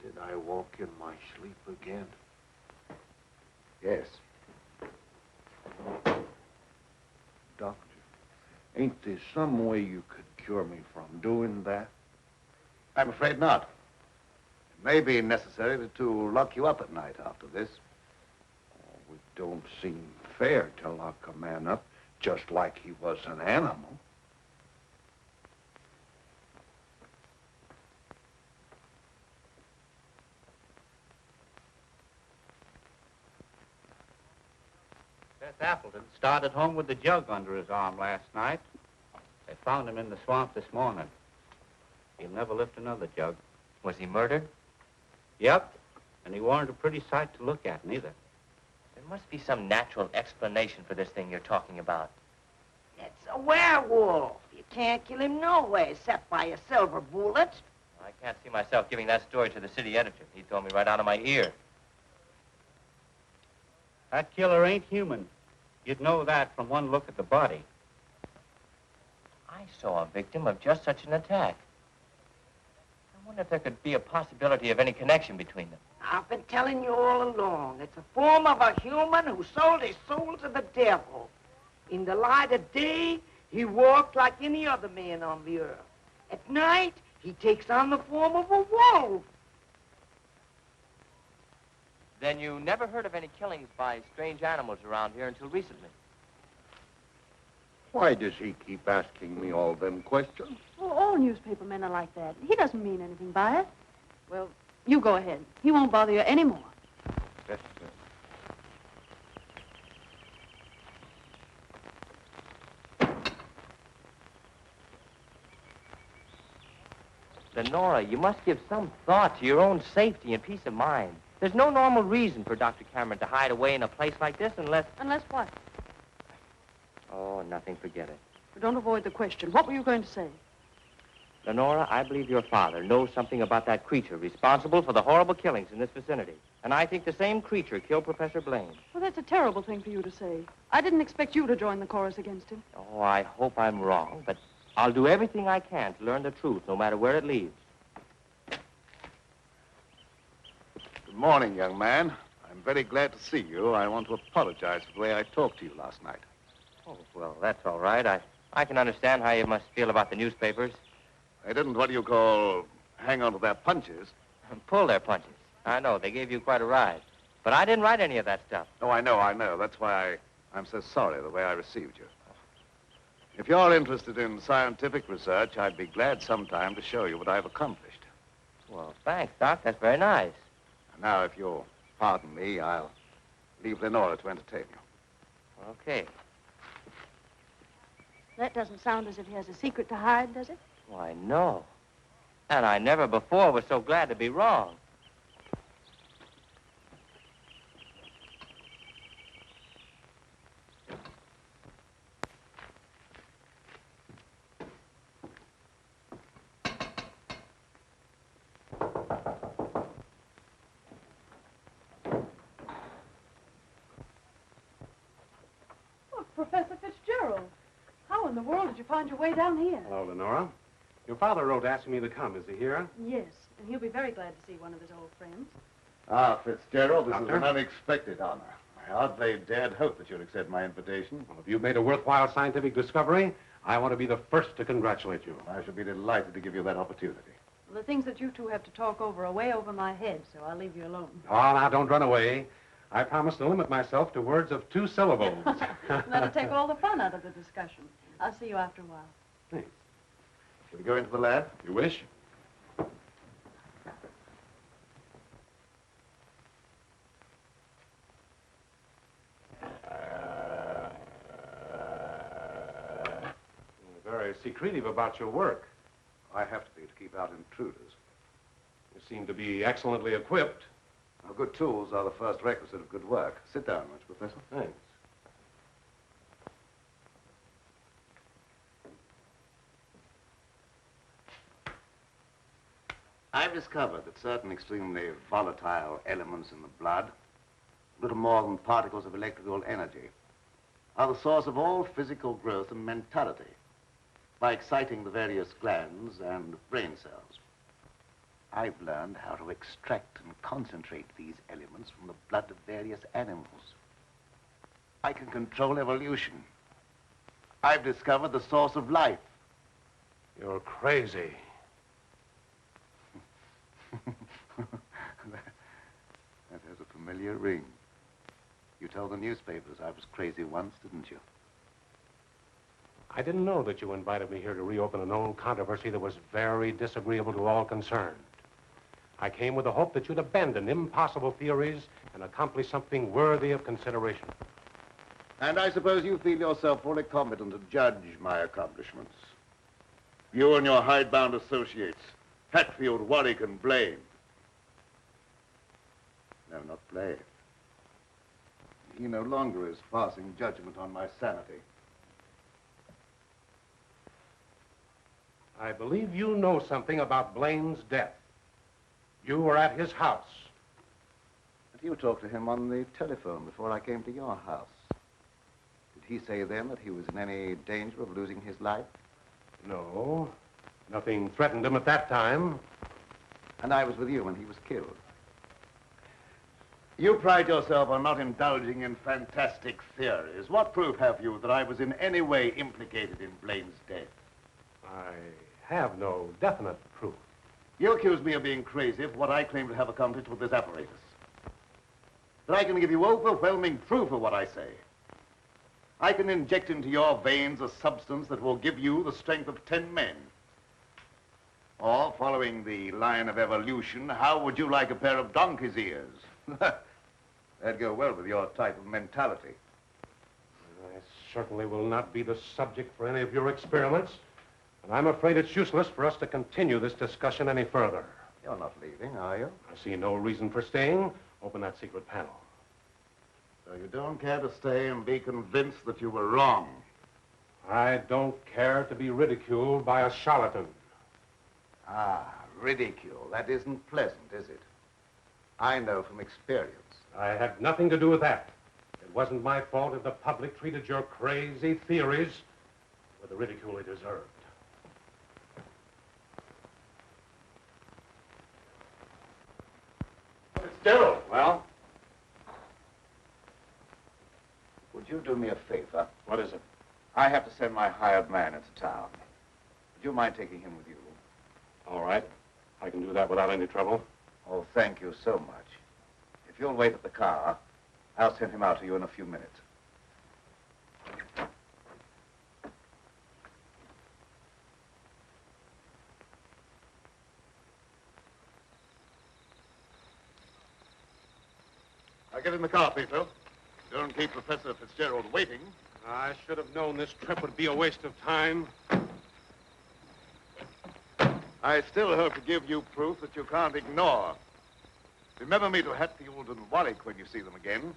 Did I walk in my sleep again? Yes. Doctor, ain't there some way you could cure me from doing that? I'm afraid not. It may be necessary to lock you up at night after this. Oh, it don't seem fair to lock a man up just like he was an animal. Seth Appleton started home with the jug under his arm last night. They found him in the swamp this morning. He'll never lift another jug. Was he murdered? Yep, and he weren't a pretty sight to look at, neither. There must be some natural explanation for this thing you're talking about. It's a werewolf. You can't kill him no way except by a silver bullet. I can't see myself giving that story to the city editor. He told me right out of my ear. That killer ain't human. You'd know that from one look at the body. I saw a victim of just such an attack. I wonder if there could be a possibility of any connection between them. I've been telling you all along. It's a form of a human who sold his soul to the devil. In the light of day, he walked like any other man on the earth. At night, he takes on the form of a wolf. Then you never heard of any killings by strange animals around here until recently? Why does he keep asking me all them questions? Well, all newspaper men are like that. He doesn't mean anything by it. Well, you go ahead. He won't bother you anymore. That's Lenora, you must give some thought to your own safety and peace of mind. There's no normal reason for Dr. Cameron to hide away in a place like this unless... Unless what? Oh, nothing, forget it. But don't avoid the question. What were you going to say? Lenora, I believe your father knows something about that creature responsible for the horrible killings in this vicinity. And I think the same creature killed Professor Blaine. Well, that's a terrible thing for you to say. I didn't expect you to join the chorus against him. Oh, I hope I'm wrong, but I'll do everything I can to learn the truth, no matter where it leads. Good morning, young man. I'm very glad to see you. I want to apologize for the way I talked to you last night. Oh, well, that's all right. I can understand how you must feel about the newspapers. I didn't, what do you call, hang on to their punches. Pull their punches. I know, they gave you quite a ride. But I didn't write any of that stuff. Oh, I know. That's why I'm so sorry the way I received you. If you're interested in scientific research, I'd be glad sometime to show you what I've accomplished. Well, thanks, Doc. That's very nice. Now, if you'll pardon me, I'll leave Lenora to entertain you. Okay. That doesn't sound as if he has a secret to hide, does it? Why, no. And I never before was so glad to be wrong. Oh, Professor Fitzgerald. How in the world did you find your way down here? Hello, Lenora. Your father wrote asking me to come. Is he here? Yes, and he'll be very glad to see one of his old friends. Ah, Fitzgerald, this Doctor? is an unexpected honor. I hardly dared hope that you'd accept my invitation. Well, if you've made a worthwhile scientific discovery, I want to be the first to congratulate you. I shall be delighted to give you that opportunity. Well, the things that you two have to talk over are way over my head, so I'll leave you alone. Oh, now, don't run away. I promise to limit myself to words of 2 syllables. That'll take all the fun out of the discussion. I'll see you after a while. Thanks. Shall we go into the lab? You wish? You're very secretive about your work. I have to be to keep out intruders. You seem to be excellently equipped. Now, good tools are the first requisite of good work. Sit down, won't you, Professor? Thanks. I've discovered that certain extremely volatile elements in the blood, little more than particles of electrical energy, are the source of all physical growth and mentality by exciting the various glands and brain cells. I've learned how to extract and concentrate these elements from the blood of various animals. I can control evolution. I've discovered the source of life. You're crazy. That has a familiar ring. You told the newspapers I was crazy once, didn't you? I didn't know that you invited me here to reopen an old controversy that was very disagreeable to all concerned. I came with the hope that you'd abandon impossible theories and accomplish something worthy of consideration. And I suppose you feel yourself fully competent to judge my accomplishments. You and your hidebound associates, Hatfield, Warwick, and Blaine. No, not Blaine. He no longer is passing judgment on my sanity. I believe you know something about Blaine's death. You were at his house. But you talked to him on the telephone before I came to your house. Did he say then that he was in any danger of losing his life? No. Nothing threatened him at that time. And I was with you when he was killed. You pride yourself on not indulging in fantastic theories. What proof have you that I was in any way implicated in Blaine's death? I have no definite proof. You accuse me of being crazy for what I claim to have accomplished with this apparatus. But I can give you overwhelming proof of what I say. I can inject into your veins a substance that will give you the strength of 10 men. Or, following the line of evolution, how would you like a pair of donkey's ears? That'd go well with your type of mentality. I certainly will not be the subject for any of your experiments. And I'm afraid it's useless for us to continue this discussion any further. You're not leaving, are you? I see no reason for staying. Open that secret panel. So you don't care to stay and be convinced that you were wrong? I don't care to be ridiculed by a charlatan. Ah, ridicule. That isn't pleasant, is it? I know from experience. I had nothing to do with that. It wasn't my fault if the public treated your crazy theories with the ridicule they deserved. Fitzgerald. Well? Would you do me a favor? What is it? I have to send my hired man into town. Would you mind taking him with you? All right. I can do that without any trouble. Oh, thank you so much. If you'll wait at the car, I'll send him out to you in a few minutes. Now get in the car, Peter. Don't keep Professor Fitzgerald waiting. I should have known this trip would be a waste of time. I still hope to give you proof that you can't ignore. Remember me to Hatfield and Warwick when you see them again.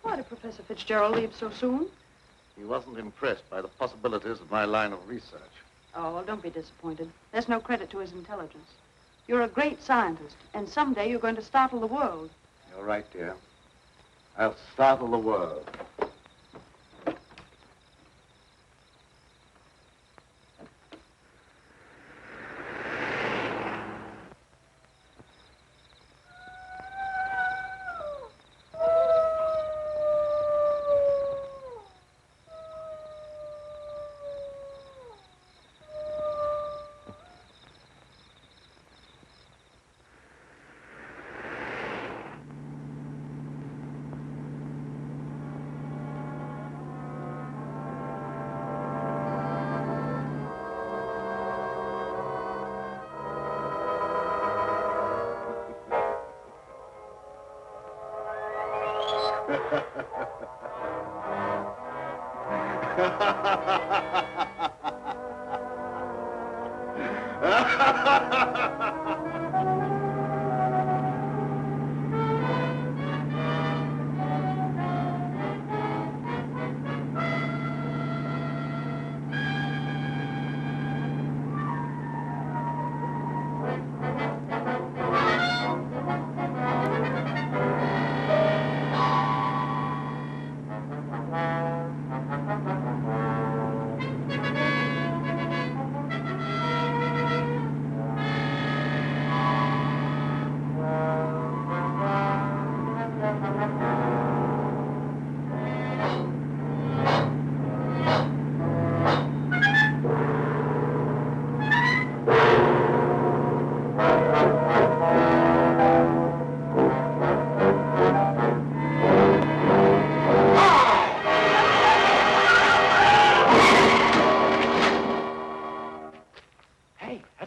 Why did Professor Fitzgerald leave so soon? He wasn't impressed by the possibilities of my line of research. Oh, well, don't be disappointed. There's no credit to his intelligence. You're a great scientist, and someday you're going to startle the world. You're right, dear. I'll startle the world.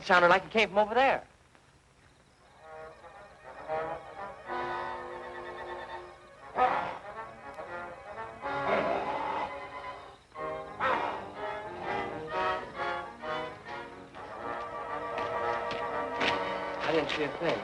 Sounded like it came from over there. I didn't see a thing.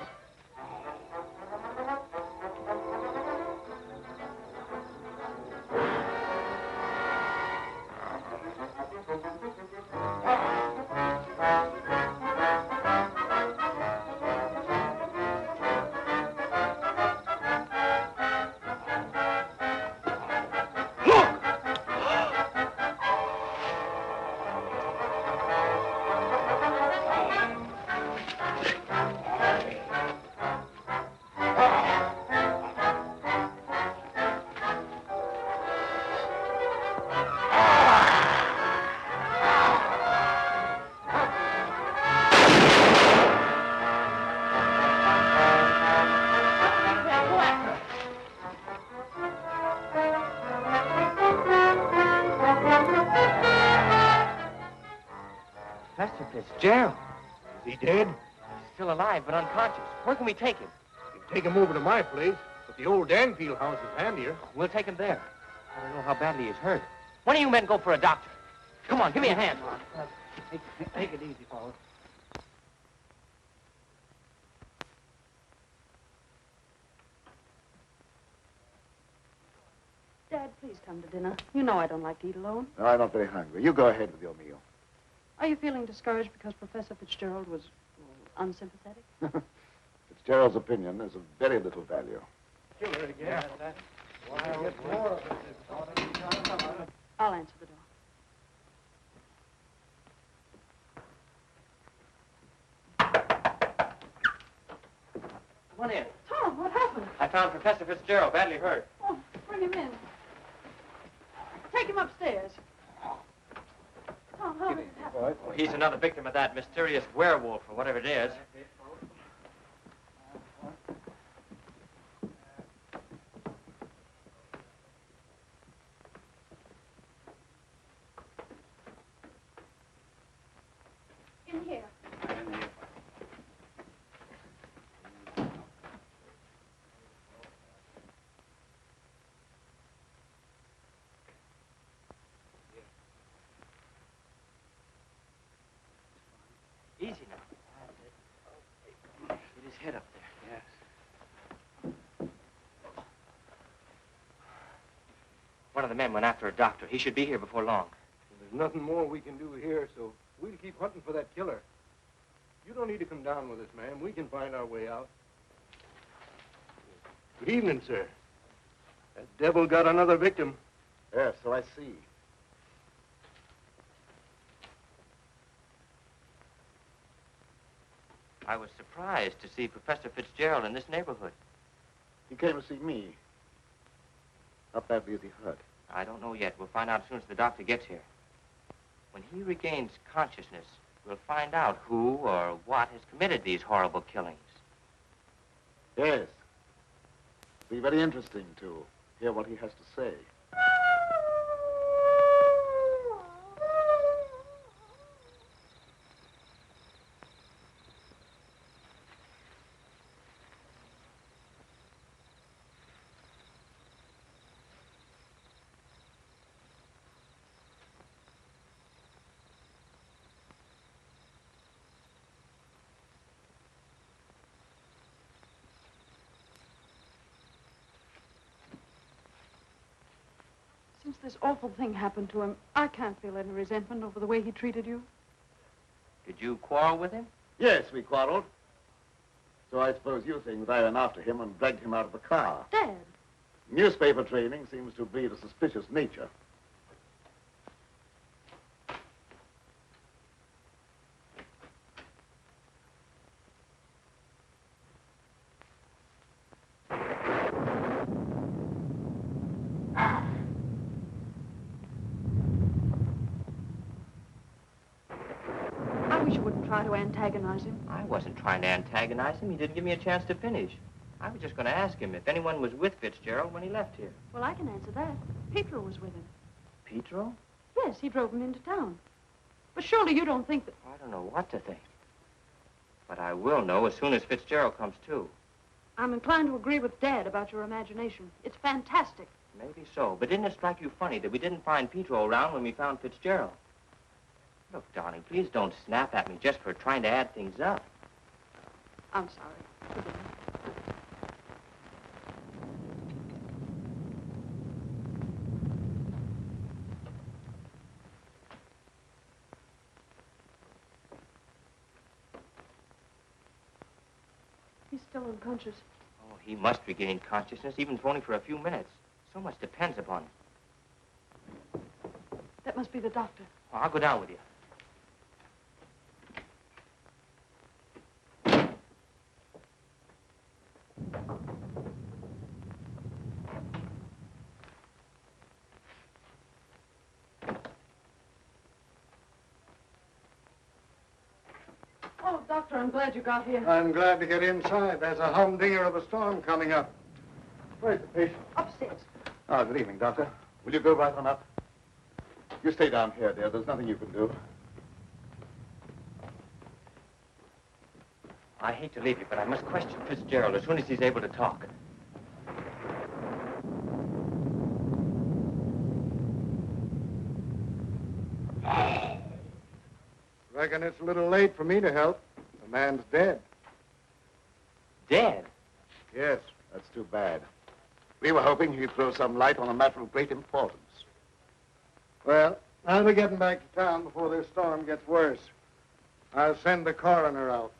It's Gerald. Is he dead? Still alive, but unconscious. Where can we take him? You can take him over to my place, but the old Danfield house is handier. We'll take him there. I don't know how badly he's hurt. One of you men go for a doctor. Come on, give me a hand. Take it easy, fellas. Dad, please come to dinner. You know I don't like to eat alone. No, I'm not very hungry. You go ahead with your meal. Are you feeling discouraged because Professor Fitzgerald was unsympathetic? Fitzgerald's opinion is of very little value. Killer again. I'll answer the door. Come on in. Tom, what happened? I found Professor Fitzgerald badly hurt. Oh, bring him in. Take him upstairs. Tom, how did it happen? Well, he's another victim of that mysterious werewolf or whatever it is. In here. Easy now. Get his head up there. Yes. One of the men went after a doctor. He should be here before long. There's nothing more we can do here, so we'll keep hunting for that killer. You don't need to come down with us, ma'am. We can find our way out. Good evening, sir. That devil got another victim. Yes, so I see. I was surprised to see Professor Fitzgerald in this neighborhood. He came to see me. How badly is he hurt? I don't know yet. We'll find out as soon as the doctor gets here. When he regains consciousness, we'll find out who or what has committed these horrible killings. Yes. It'll be very interesting to hear what he has to say. Since this awful thing happened to him, I can't feel any resentment over the way he treated you. Did you quarrel with him? Yes, we quarreled. So I suppose you think that I went after him and dragged him out of the car. Dad. Newspaper training seems to breed a suspicious nature. I wish you wouldn't try to antagonize him. I wasn't trying to antagonize him. He didn't give me a chance to finish. I was just going to ask him if anyone was with Fitzgerald when he left here. Well, I can answer that. Pietro was with him. Pietro? Yes, he drove him into town. But surely you don't think that... I don't know what to think. But I will know as soon as Fitzgerald comes to. I'm inclined to agree with Dad about your imagination. It's fantastic. Maybe so. But didn't it strike you funny that we didn't find Pietro around when we found Fitzgerald? Look, darling, please don't snap at me just for trying to add things up. I'm sorry. Forgive me. He's still unconscious. Oh, he must regain consciousness, even if only for a few minutes. So much depends upon it. That must be the doctor. Oh, I'll go down with you. Oh, Doctor, I'm glad you got here. I'm glad to get inside. There's a humdinger of a storm coming up. Where's the patient? Upstairs. Ah, good evening, Doctor. Will you go right on up? You stay down here, dear. There's nothing you can do. I hate to leave you, but I must question Fitzgerald as soon as he's able to talk. Reckon it's a little late for me to help. The man's dead. Dead? Yes, that's too bad. We were hoping he'd throw some light on a matter of great importance. Well, I'll be getting back to town before this storm gets worse. I'll send the coroner out.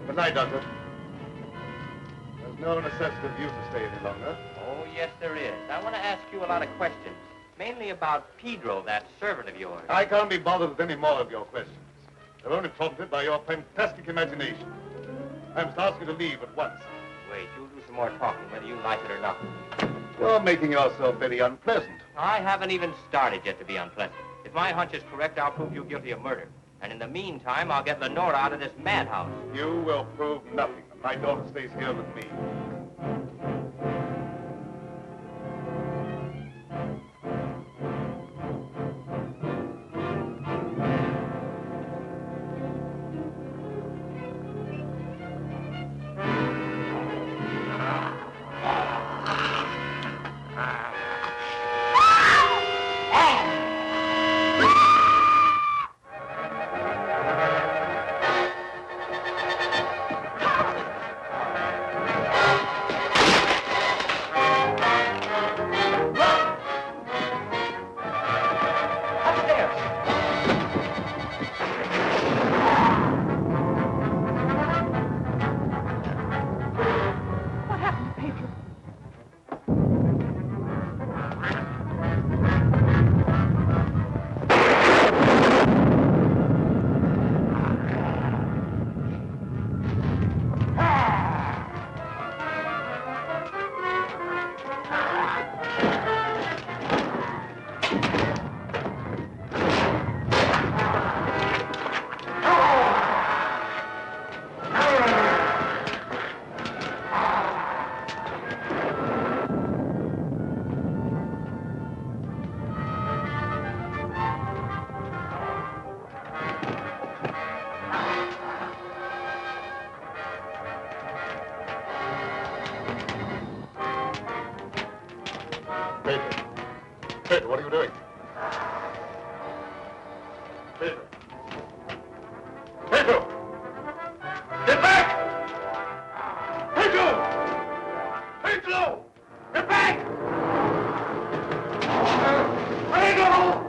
Good night, Doctor. There's no necessity for you to stay any longer. Oh, yes, there is. I want to ask you a lot of questions, mainly about Pedro, that servant of yours. I can't be bothered with any more of your questions. They're only prompted by your fantastic imagination. I must ask you to leave at once. Wait, you'll do some more talking, whether you like it or not. You're making yourself very unpleasant. I haven't even started yet to be unpleasant. If my hunch is correct, I'll prove you guilty of murder. And in the meantime, I'll get Lenora out of this madhouse. You will prove nothing. My daughter stays here with me. Pedro, what are you doing? Pedro! Pedro! Get back! Pedro! Pedro! Get back! Pedro!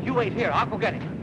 You wait here. I'll go get him.